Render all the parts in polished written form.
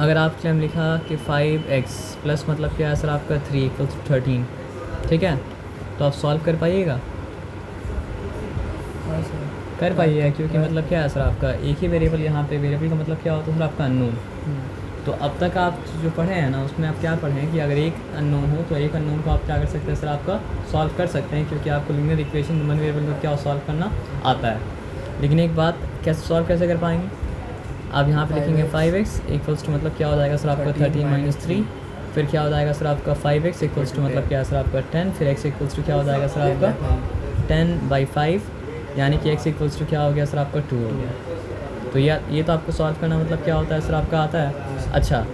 अगर आपके हम लिखा कि 5x प्लस मतलब क्या है सर आपका 3 = 13, ठीक है, तो आप सॉल्व कर पाइएगा? कर पाइएगा, क्योंकि मतलब क्या है सर आपका एक ही वेरिएबल, यहाँ पे वेरिएबल का मतलब क्या होता है सर आपका अननोन। तो अब तक आप जो पढ़े हैं ना, उसमें आप क्या पढ़े हैं कि अगर एक अननोन हो तो एक अननोन को आप क्या कर सकते हैं सर आपका सॉल्व कर सकते हैं, क्योंकि आपको लीनियर इक्वेशन वन वेरिएबल को क्या सॉल्व करना आता है। लेकिन एक बात, कैसे सॉल्व कैसे कर पाएंगे? आप यहाँ पे लिखेंगे 5x इक्वल्स टू मतलब क्या हो जाएगा सर आपका 13 - 3, फिर क्या हो जाएगा सर आपका 5x इक्वल्स टू मतलब क्या है सर आपका 10, फिर x इक्वल्स टू क्या हो जाएगा सर आपका 10/5, यानी कि x इक्वल्स टू क्या हो गया सर आपका 2 हो गया। तो ये तो आपको सॉल्व करना मतलब क्या होता है सर आपका आता है। अच्छा,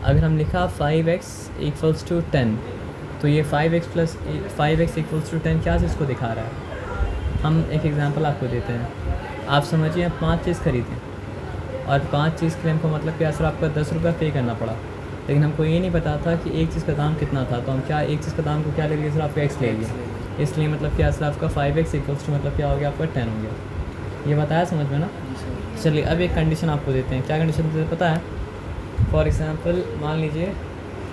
अगर हम लिखा 5x इक्वल्स टू 10, तो ये 5x इक्वल्स टू 10 क्या चीज़ को दिखा रहा है? हम एक एग्जांपल आपको देते हैं। आप समझिए 5 चीज़ खरीदें और 5 चीज़ के लिए हमको मतलब क्या सर आपका 10 रुपये पे करना पड़ा, लेकिन हमको ये नहीं पता था कि एक चीज़ का दाम कितना था, तो हम क्या एक चीज़ का दाम को क्या ले लिए सर आपका x ले लिए, इसलिए मतलब क्या सर आपका 5x इक्वल्स टू मतलब क्या हो गया आपका 10 हो गया। ये बताया समझ में ना? चलिए अब एक कंडीशन आपको देते हैं। क्या कंडीशन देते हैं पता है? फॉर एग्ज़ाम्पल मान लीजिए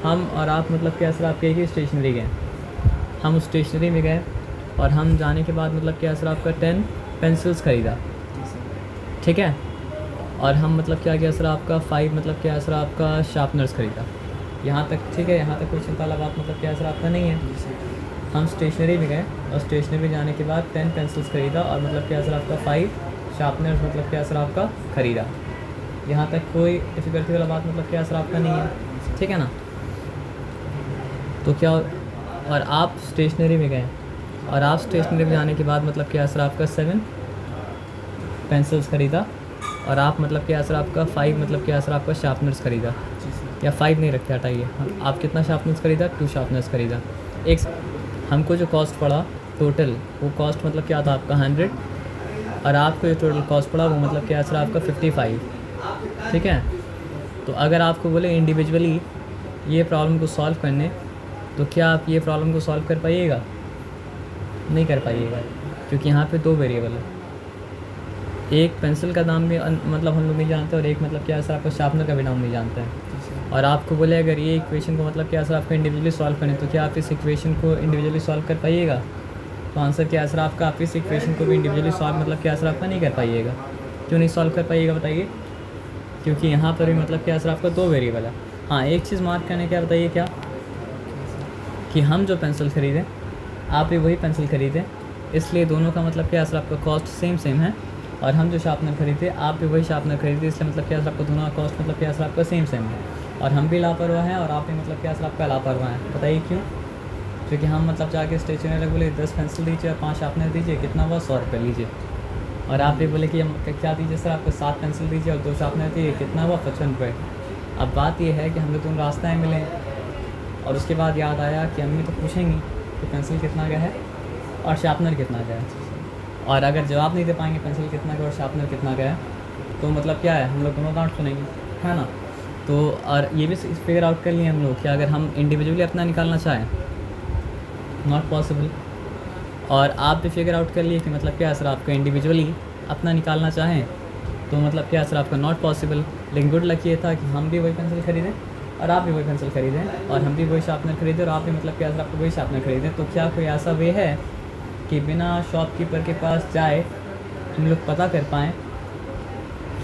हम और आप मतलब क्या सर आपके एक ही स्टेशनरी गए, हम उस स्टेशनरी में गए और हम जाने के बाद मतलब क्या सर आपका 10 पेंसिल्स ख़रीदा, ठीक है, और हम मतलब क्या किया सर आपका 5 मतलब क्या सर आपका शार्पनर्स ख़रीदा। यहाँ तक ठीक है, यहाँ तक कोई चिंता वाला बात मतलब क्या सर आपका नहीं है। हम स्टेशनरी में गए और स्टेशनरी में जाने के बाद 10 पेंसिल्स ख़रीदा और मतलब क्या सर आपका 5 शार्पनर्स मतलब क्या सर आपका ख़रीदा। यहाँ तक कोई डिफ़िकल्टी वाला बात मतलब क्या सर आपका नहीं है, ठीक है ना? तो क्या, और आप स्टेशनरी में गए और आप स्टेशनरी में जाने के बाद मतलब क्या सर आपका 7 पेंसिल्स ख़रीदा और आप मतलब क्या सर आपका 5 मतलब क्या सर आपका शार्पनर्स ख़रीदा, या 5 नहीं रखते हटाइए, आप कितना शार्पनर्स ख़रीदा? 2 शार्पनर्स ख़रीदा। एक हमको जो कॉस्ट पड़ा टोटल, वो कॉस्ट मतलब क्या था आपका 100, और आपको जो टोटल कॉस्ट पड़ा वो मतलब क्या सर आपका 55, ठीक है। तो अगर आपको बोले इंडिविजुअली ये प्रॉब्लम को सॉल्व करने, तो क्या आप ये प्रॉब्लम को सॉल्व कर पाइएगा? नहीं कर पाइएगा, क्योंकि यहाँ पे 2 वेरिएबल है। एक पेंसिल का दाम भी मतलब हम लोग नहीं जानते, और एक मतलब क्या सर आपका शार्पनर का भी नाम नहीं जानते हैं। और आपको बोले अगर ये इक्वेशन को मतलब क्या सर आपका इंडिविजुअली सॉल्व करें, तो क्या आप इस इक्वेशन को इंडिविजुअली सॉल्व कर पाइएगा? तो आंसर क्या सर आपका, आप इस इक्वेशन को भी इंडिविजुअली सॉल्व मतलब क्या सर आपका नहीं कर पाइएगा। क्यों नहीं सॉल्व कर पाइएगा बताइए? क्योंकि यहाँ पर भी मतलब क्या सर आपका 2 वेरिएबल है। हाँ, एक चीज़ मार्क करने क्या बताइए, क्या कि हम जो पेंसिल ख़रीदें आप भी वही पेंसिल ख़रीदें, इसलिए दोनों का मतलब क्या सर आपका कॉस्ट सेम है, और हम जो शार्पनर ख़रीदे आप भी वही शार्पनर ख़रीदे, इसलिए मतलब क्या सर आपका दोनों का कॉस्ट मतलब क्या सर आपका सेम है, और हम भी लापरवाह हैं और आप भी मतलब क्या सर आपका लापरवाह हैं। बताइए क्यों? क्योंकि हम मतलब जाके स्टेशनरी वाले बोले 10 पेंसिल दीजिए और 5 शार्पनर दीजिए, कितना हुआ 100 रुपये लीजिए, और आप भी बोले कि हम क्या दीजिए सर आपको 7 पेंसिल दीजिए और 2 शार्पनर दीजिए, कितना हुआ 55 रुपये। अब बात यह है कि हम लोग दोनों रास्ते मिले, और उसके बाद याद आया कि अम्मी तो पूछेंगी कि पेंसिल कितना का है और शार्पनर कितना का है, और अगर जवाब नहीं दे पाएंगे पेंसिल कितना का और शार्पनर कितना का है, तो मतलब क्या है, हम लोग दोनों डांट सुनेंगे, है ना? तो और ये भी फिगर आउट कर लिए हम लोग कि अगर हम इंडिविजुअली अपना निकालना चाहें, नॉट पॉसिबल, और आप भी फिगर आउट कर लिए कि मतलब क्या सर आपका इंडिविजुअली अपना निकालना चाहें, तो मतलब क्या सर आपका नॉट पॉसिबल। लेकिन गुड लक ये था कि हम भी वही पेंसिल ख़रीदें और आप भी वही पेंसिल ख़रीदें, और हम भी वही शार्पनर ख़रीदें और आप भी मतलब क्या सर आपको वही शार्पनर ख़रीदें। तो क्या कोई ऐसा वे है कि बिना शॉपकीपर के पास जाए हम लोग पता कर पाएँ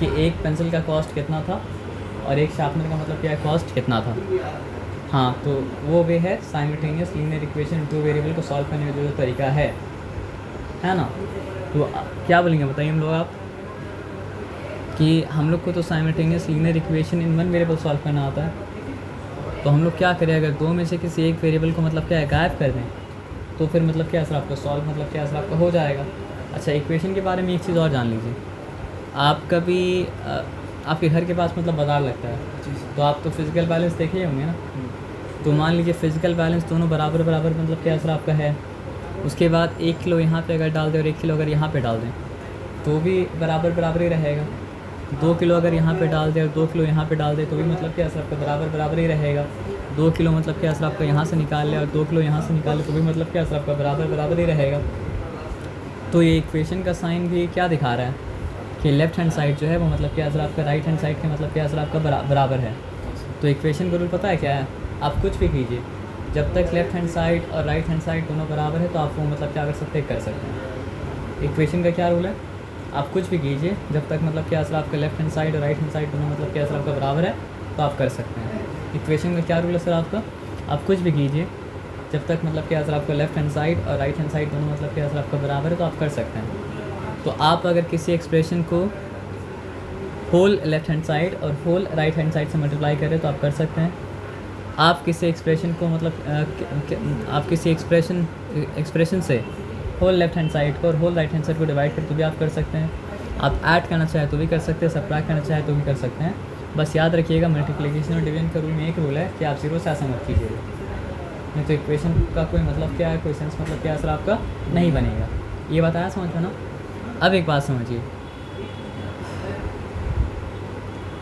कि एक पेंसिल का कॉस्ट कितना था और एक शार्पनर का मतलब क्या कॉस्ट कितना था? हाँ, तो वो वे है साइमल्टेनियस लीनियर इक्वेशन 2 वेरिएबल को सॉल्व करने का जो तरीका है ना? तो क्या बोलेंगे बताइए हम लोग आप, कि हम लोग को तो simultaneous linear equation in 1 variable solve करना आता है, तो हम लोग क्या करें, अगर 2 में से किसी एक वेरिएबल को मतलब क्या है गायब कर दें, तो फिर मतलब क्या सर आपका सॉल्व मतलब क्या सर आपका हो जाएगा। अच्छा, इक्वेशन के बारे में एक चीज़ और जान लीजिए, आप कभी आपके घर के पास मतलब बाज़ार लगता है, तो आप तो फिज़िकल बैलेंस देखे होंगे ना? तो मान लीजिए फ़िज़िकल बैलेंस दोनों बराबर मतलब क्या सर आपका है, उसके बाद 1 किलो यहाँ पे अगर डाल दें और 1 किलो अगर यहाँ पे डाल दें, तो भी बराबर ही रहेगा। 2 किलो अगर यहाँ पे डाल दें और 2 किलो यहाँ पे डाल दें, तो भी मतलब क्या सर आपका बराबर ही रहेगा। 2 किलो मतलब क्या सर आपका यहाँ से निकाल लें और 2 किलो यहाँ से निकाल लें, तो भी मतलब क्या सर आपका बराबर ही रहेगा। तो ये इक्वेशन का साइन भी क्या दिखा रहा है कि लेफ़्ट हैंड साइड जो है वो मतलब क्या सर आपका राइट हैंड साइड के मतलब क्या सर आपका बराबर है। तो इक्वेशन का रूल पता है क्या है, आप कुछ भी कीजिए, जब तक लेफ्ट हैंड साइड और राइट हैंड साइड दोनों बराबर है तो आप वो मतलब क्या कर सकते हैं, कर सकते हैं। इक्वेशन का क्या रूल है, आप कुछ भी कीजिए जब तक मतलब क्या असर आपका लेफ्ट हैंड साइड और राइट हैंड साइड दोनों मतलब क्या असर आपका बराबर है तो आप कर सकते हैं। इक्वेशन का क्या रूल है सर आपका, आप कुछ भी कीजिए जब तक मतलब क्या असर आपका लेफ्ट हैंड साइड और राइट हैंड साइड दोनों मतलब क्या असर आपका बराबर है तो आप कर सकते हैं। तो आप अगर किसी एक्सप्रेशन को होल लेफ्ट हैंड साइड और होल राइट हैंड साइड से मल्टीप्लाई करें तो आप कर सकते हैं। आप किसी एक्सप्रेशन को मतलब आप किसी एक्सप्रेशन से होल लेफ्ट हैंड साइड को और होल राइट हैंड साइड को डिवाइड करके भी आप कर सकते हैं। आप ऐड करना चाहे तो भी कर सकते हैं, सबट्रैक्ट करना चाहे तो भी कर सकते हैं। बस याद रखिएगा मल्टीप्लिकेशन और डिवीजन का रूल में एक रूल है कि आप जीरो से ऐसा मत कीजिएगा, नहीं तो इक्वेशन का कोई मतलब क्या है, कोई सेंस मतलब क्या असर आपका नहीं बनेगा। ये बताया समझ में ना। अब एक बात समझिए,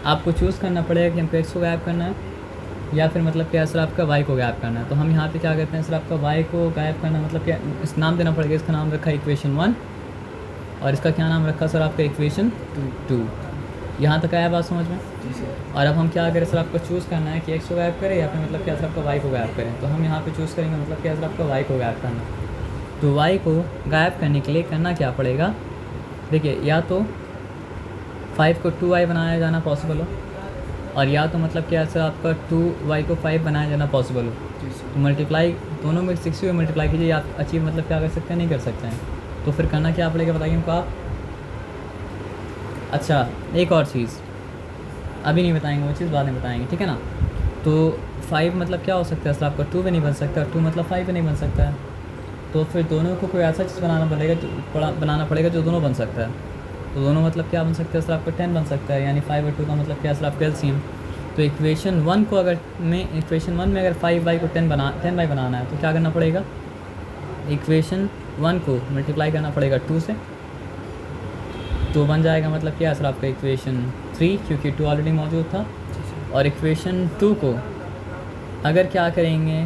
आपको चूज़ करना पड़ेगा कि हमको एक्स को गायब करना है या फिर मतलब क्या सर आपका वाई को गायब करना है। तो हम यहाँ पे क्या कहते हैं सर, आपका वाई को गायब करना मतलब क्या, इस नाम देना पड़ेगा। इसका नाम रखा इक्वेशन 1 और इसका क्या नाम रखा सर आपका इक्वेशन 2। यहाँ तक आया बात समझ में। और अब हम क्या करें सर, आपको चूज़ करना है कि एक्स को गायब करें या फिर मतलब क्या सर आपका वाई को गायब करें। तो हम यहाँ पे चूज़ करेंगे मतलब क्या सर आपका वाई को गायब करना। तो वाई को गायब करने के लिए करना क्या पड़ेगा, देखिए या तो 5 को 2y बनाया जाना पॉसिबल हो और या तो मतलब क्या सर आपका 2y को 5 बनाया जाना पॉसिबल हो। तो मल्टीप्लाई दोनों में 60 मल्टीप्लाई कीजिए, आप अचीव मतलब क्या कर सकते हैं, नहीं कर सकते हैं। तो फिर करना क्या पड़ेगा बताइए हमको आप। अच्छा एक और चीज़ अभी नहीं बताएंगे, वो चीज़ बाद में बताएंगे, ठीक है ना। तो 5 मतलब क्या हो सकता है सर आपका 2 भी नहीं बन सकता, 2 मतलब 5 भी नहीं बन सकता है। तो फिर दोनों को कोई ऐसा चीज़ बनाना पड़ेगा जो दोनों बन सकता है। तो दोनों मतलब क्या बन सकता है सर आपका 10 बन सकता है, यानी 5 और 2 का मतलब क्या सर आपका एलसीएम। तो इक्वेशन 1 को अगर इक्वेशन 1 में अगर 5y को 10y बनाना है तो क्या करना पड़ेगा, इक्वेशन 1 को मल्टीप्लाई करना पड़ेगा 2 से, तो बन जाएगा मतलब क्या सर आपका इक्वेशन 3 क्योंकि 2 ऑलरेडी मौजूद था। और इक्वेशन 2 को अगर क्या करेंगे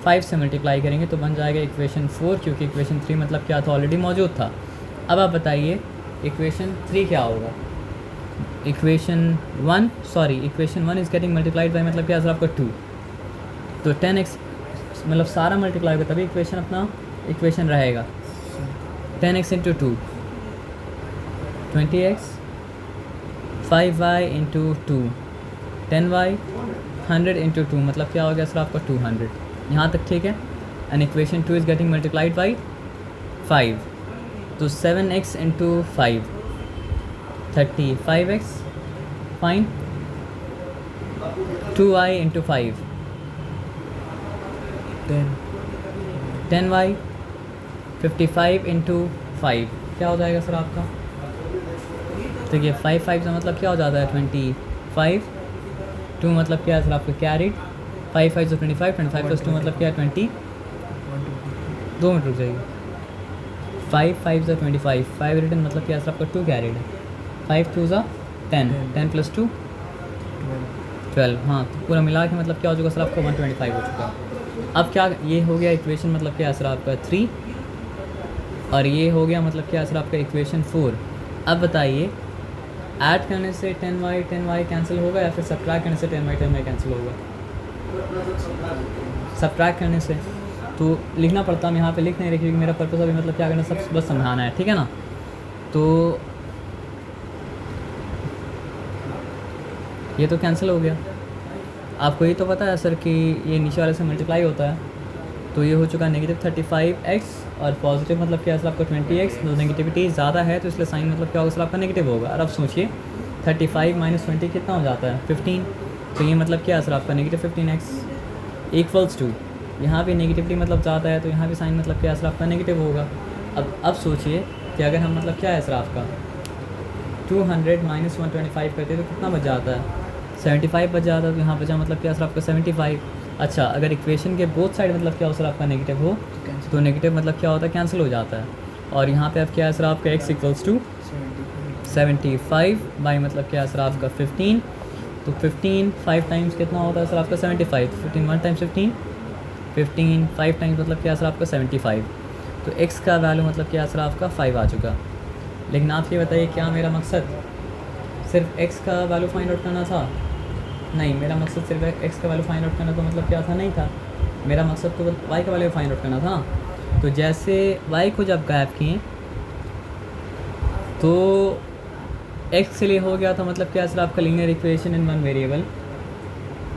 5 से मल्टीप्लाई करेंगे तो बन जाएगा इक्वेशन 4 क्योंकि इक्वेशन 3 मतलब क्या था, ऑलरेडी मौजूद था। अब आप बताइए इक्वेशन 3 क्या होगा। Equation 1 is getting multiplied by मतलब क्या सर आपका 2, तो 10x मतलब सारा मल्टीप्लाई होगा तभी इक्वेशन अपना इक्वेशन रहेगा। 10x into 2 20x, 5y into 2 10y, 100 into 2 मतलब क्या हो गया सर आपका 200। यहाँ तक ठीक है। And equation 2 is getting multiplied by 5, तो 7x into 5 35x, fine. 2y into 5 10y, 55 into 5 क्या हो जाएगा सर आपका, देखिए 5 का मतलब क्या हो जाता है 25, 2 मतलब क्या है सर आपका कैरिड, 5 5 25, 25 प्लस 2 मतलब क्या है 20, 2 मिनट रुक जाइए। 5 5 25, 5 रिटर्न मतलब क्या सर आपका 2 कैरिड है, 5 2 10, 10 प्लस 2 12, हाँ तो पूरा मिला के मतलब क्या हो चुका सर आपका 125 हो चुका। अब क्या ये हो गया इक्वेशन मतलब क्या सर आपका 3 और ये हो गया मतलब क्या सर आपका इक्वेशन 4। अब बताइए ऐड करने से 10y कैंसिल होगा या फिर सब्ट्रैक्ट करने से 10y कैंसिल होगा। सब्ट्रैक्ट करने से तो लिखना पड़ता, हम यहाँ पे लिख नहीं रहे क्योंकि मेरा पर्पस अभी मतलब क्या करना सब बस समझाना है, ठीक है ना। तो ये तो कैंसिल हो गया। आपको ये तो पता है सर कि ये नीचे वाले से मल्टीप्लाई होता है, तो ये हो चुका नेगेटिव 35x और पॉजिटिव मतलब क्या सर आपका 20x। तो नेगेटिविटी ज़्यादा है तो इसलिए साइन मतलब क्या होगा सर आपका नेगेटिव होगा। और अब सोचिए 35 माइनस 20 कितना हो जाता है 15, तो ये मतलब क्या है सर आपका नेगेटिव 15x इक्वल्स टू, यहाँ भी नेगेटिविटी मतलब ज़्यादा है तो यहाँ भी साइन मतलब क्या है सर आपका नेगेटिव होगा। अब सोचिए कि अगर हम मतलब क्या है सर आपका 200 माइनस 125 करते तो कितना बच जाता है 75 बच जाता है, तो यहाँ बचा मतलब क्या सर आपका 75। अच्छा अगर इक्वेशन के बोथ साइड मतलब क्या हो सर आपका नेगेटिव हो तो नेगेटिव मतलब क्या होता है कैंसिल हो जाता है। और यहाँ पे अब क्या है सर आपका x इक्वल्स टू 75 बाई मतलब क्या है सर आपका 15, तो 15 5 टाइम्स कितना होता है सर आपका 75, 15 1 टाइम्स 15 5 टाइम्स मतलब क्या सर आपका 75, तो x का वैल्यू मतलब क्या सर आपका 5 आ चुका। लेकिन आप ये बताइए क्या मेरा मकसद सिर्फ x का वैल्यू फाइंड आउट करना था नहीं, मेरा मकसद सिर्फ एक्स का वैल्यू फाइंड आउट करना, तो मतलब क्या था, नहीं था, मेरा मकसद तो वाई का वैल्यू फाइंड आउट करना था। तो जैसे वाई को जब गायब किए तो एक्स के लिए हो गया था मतलब क्या सर आपका linear equation in one variable,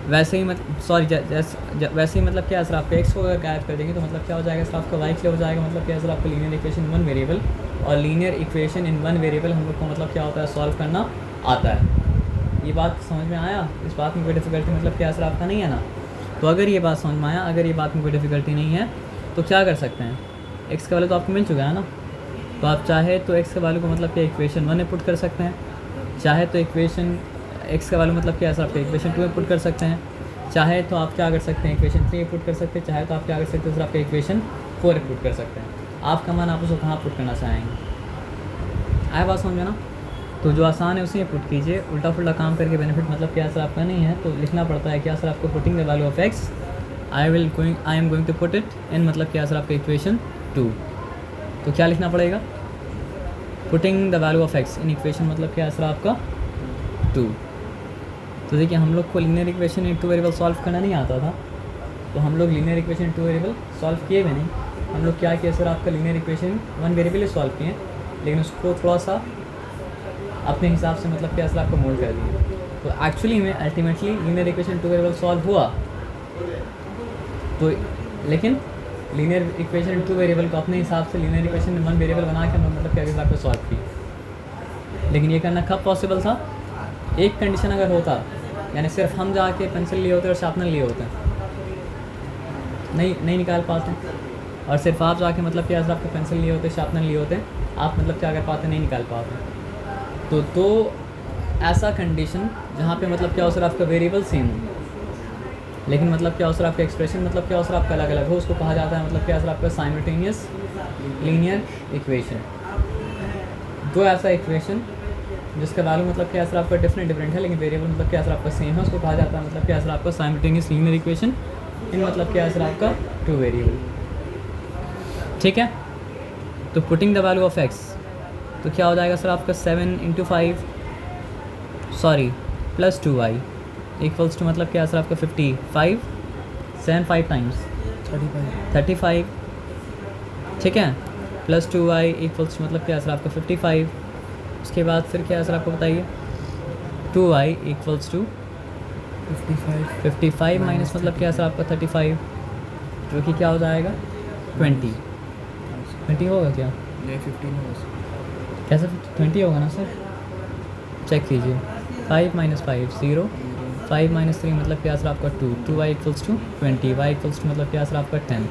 वैसे ही वैसे ही मतलब क्या सर आपका एक्स को अगर गायब कर देंगे तो मतलब क्या हो जाएगा सर आपका वाई के लिए हो जाएगा मतलब क्या सर आपका लीनियर इक्वेशन वन वेरिएबल। और linear equation in one variable हम लोग को मतलब क्या होता है, सॉल्व करना आता है। ये बात समझ में आया? इस बात में कोई डिफ़िकल्टी मतलब क्या सर आपका नहीं है ना? तो अगर ये बात समझ में आया, अगर ये बात में कोई डिफ़िकल्टी नहीं है तो क्या कर सकते हैं, एक्स का वैल्यू तो आपको मिल चुका है ना, तो आप चाहे तो एक्स का वैल्यू को मतलब क्या इक्वेशन 1 में पुट कर सकते हैं, चाहे तो इक्वेशन एक्स का वैल्यू मतलब क्या है सर आपका इक्वेशन 2 में पुट कर सकते हैं, चाहे तो आप क्या कर सकते हैं इक्वेशन 3 में पुट कर सकते हैं, चाहे तो आप क्या कर सकते हैं सर आपका इक्वेशन 4 में पुट कर सकते हैं। आपका मन आप उसको कहाँ पुट करना चाहेंगे, आया बात समझ में ना? तो जो आसान है उसी में पुट कीजिए, उल्टा फुल्टा काम करके बेनिफिट मतलब क्या सर आपका नहीं है। तो लिखना पड़ता है क्या सर आपको, putting the value of x I am going to put it in मतलब क्या सर आपका इक्वेशन 2। तो क्या लिखना पड़ेगा, putting the value of x in equation मतलब क्या सर आपका 2। तो देखिए हम लोग को linear equation in 2 variable solve करना नहीं आता था, तो हम लोग लीनियर इक्वेशन 2 वेरिएबल सॉल्व किए भी नहीं, हम लोग क्या किए सर आपका लीनियर इक्वेशन 1 वेरिएबल ही सॉल्व किए, लेकिन उसको थोड़ा सा अपने हिसाब से मतलब क्या सर आपको मोल्ड कर दिए। तो एक्चुअली में ultimately linear equation 2 variable solve हुआ, तो लेकिन लीनियर इक्वेशन 2 वेरिएबल को अपने हिसाब से लीनियर इक्वेशन 1 वेरिएबल बना के मतलब क्या सर आपको सॉल्व की। लेकिन ये करना कब पॉसिबल था, एक कंडीशन अगर होता, यानी सिर्फ हम जाके पेंसिल लिए होते और शार्पनर लिए होते, नहीं निकाल पाते, और सिर्फ आप जाके मतलब क्या सर आपके पेंसिल लिए होते शार्पनर लिए होते, आप मतलब क्या कर पाते, नहीं निकाल पाते। तो ऐसा कंडीशन जहाँ पे मतलब क्या हो सर आपका वेरिएबल सेम हो, लेकिन मतलब क्या हो सर आपका एक्सप्रेशन मतलब क्या हो सर आपका अलग अलग हो, उसको कहा जाता है मतलब क्या सर आपका साइमल्टेनियस लीनियर इक्वेशन। दो ऐसा इक्वेशन जिसका वैल्यू मतलब क्या सर आपका डिफरेंट है, लेकिन वेरिएबल मतलब क्या सर आपका सेम है, उसको कहा जाता है मतलब क्या सर आपका साइमल्टेनियस लीनियर इक्वेशन इन मतलब क्या सर आपका 2 वेरिएबल। ठीक है, तो putting the value of x, तो क्या हो जाएगा सर आपका 7 × 5 प्लस 2y इक्वल्स टू मतलब क्या सर आपका 55, 7 5 टाइम्स 35, ठीक है, प्लस 2y इक्वल्स टू मतलब क्या सर आपका 55। उसके बाद फिर क्या सर आपको बताइए, 2y इक्वल्स टू 55 माइनस मतलब क्या सर आपका 35, जो कि क्या हो जाएगा 20 होगा क्या, 15 कैसे 20 होगा ना सर, चेक कीजिए। 5 - 5 0, 5 - 3 मतलब क्या सर आपका 2, 2y equals to 20, y equals to मतलब क्या सर आपका 10।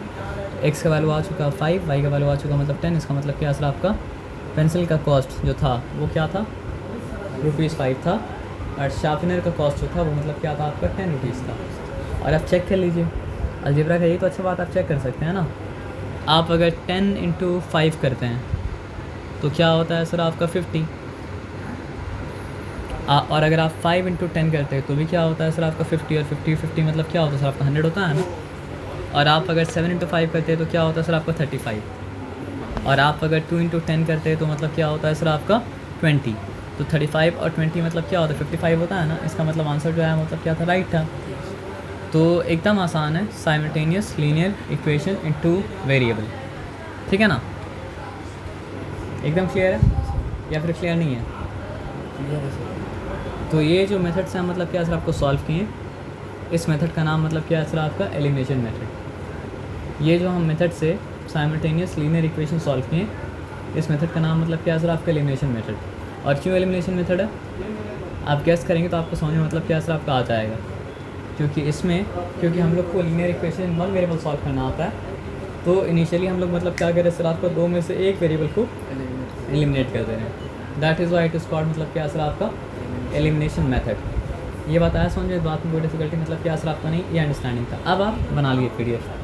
x का वैल्यू आ चुका 5, y का वैल्यू आ चुका मतलब 10। इसका मतलब क्या सर आपका पेंसिल का कॉस्ट जो था वो क्या था, ₹5 था, और शार्पनर का कॉस्ट जो था वो मतलब क्या था आपका 10 रुपीज़ था। और आप चेक कर लीजिए अलजेब्रा का, यही तो अच्छा बात, आप चेक कर सकते हैं ना। आप अगर 10 × 5 करते हैं तो क्या होता है सर आपका 50, और अगर आप 5 × 10 करते हैं तो भी क्या होता है सर आपका 50, और 50 मतलब क्या होता है सर आपका 100 होता है ना। और आप अगर 7 × 5 करते हैं तो क्या होता है सर आपका 35, और आप अगर 2 × 10 करते हैं तो मतलब क्या होता है सर आपका 20। तो 35 और 20 मतलब क्या होता है 55 होता है ना। इसका मतलब आंसर जो है मतलब क्या था, राइट था। तो एकदम आसान है, simultaneous linear equation in 2 variable, ठीक है ना, एकदम क्लियर है या फिर क्लियर नहीं है? तो ये जो मेथड्स हैं मतलब क्या सर आपको सॉल्व किए, इस मेथड का नाम मतलब क्या है सर आपका एलिमिनेशन मेथड। ये जो हम मेथड से साइमल्टेनियस लीनियर इक्वेशन सॉल्व किए, इस मेथड का नाम मतलब क्या है सर आपका एलिमिनेशन मेथड। और क्यों एलिमिनेशन मेथड है, आप गेस करेंगे तो आपको समझ में मतलब क्या सर आपका आ जाएगा, क्योंकि हम लोग को लीनियर इक्वेशन 1 वेरिएबल सॉल्व करना आता है, तो इनिशियली हम लोग मतलब क्या करें सर आपका 2 में से एक वेरिएबल को एलिमिनेट कर दे रहे हैं। That is why it is called मतलब क्या सर आपका एलिमिनेशन मेथड। ये बात आया समझे, इस बात में कोई डिफिकल्टी मतलब क्या सर आपका नहीं, ये अंडरस्टैंडिंग था। अब आप बना लिए PDF।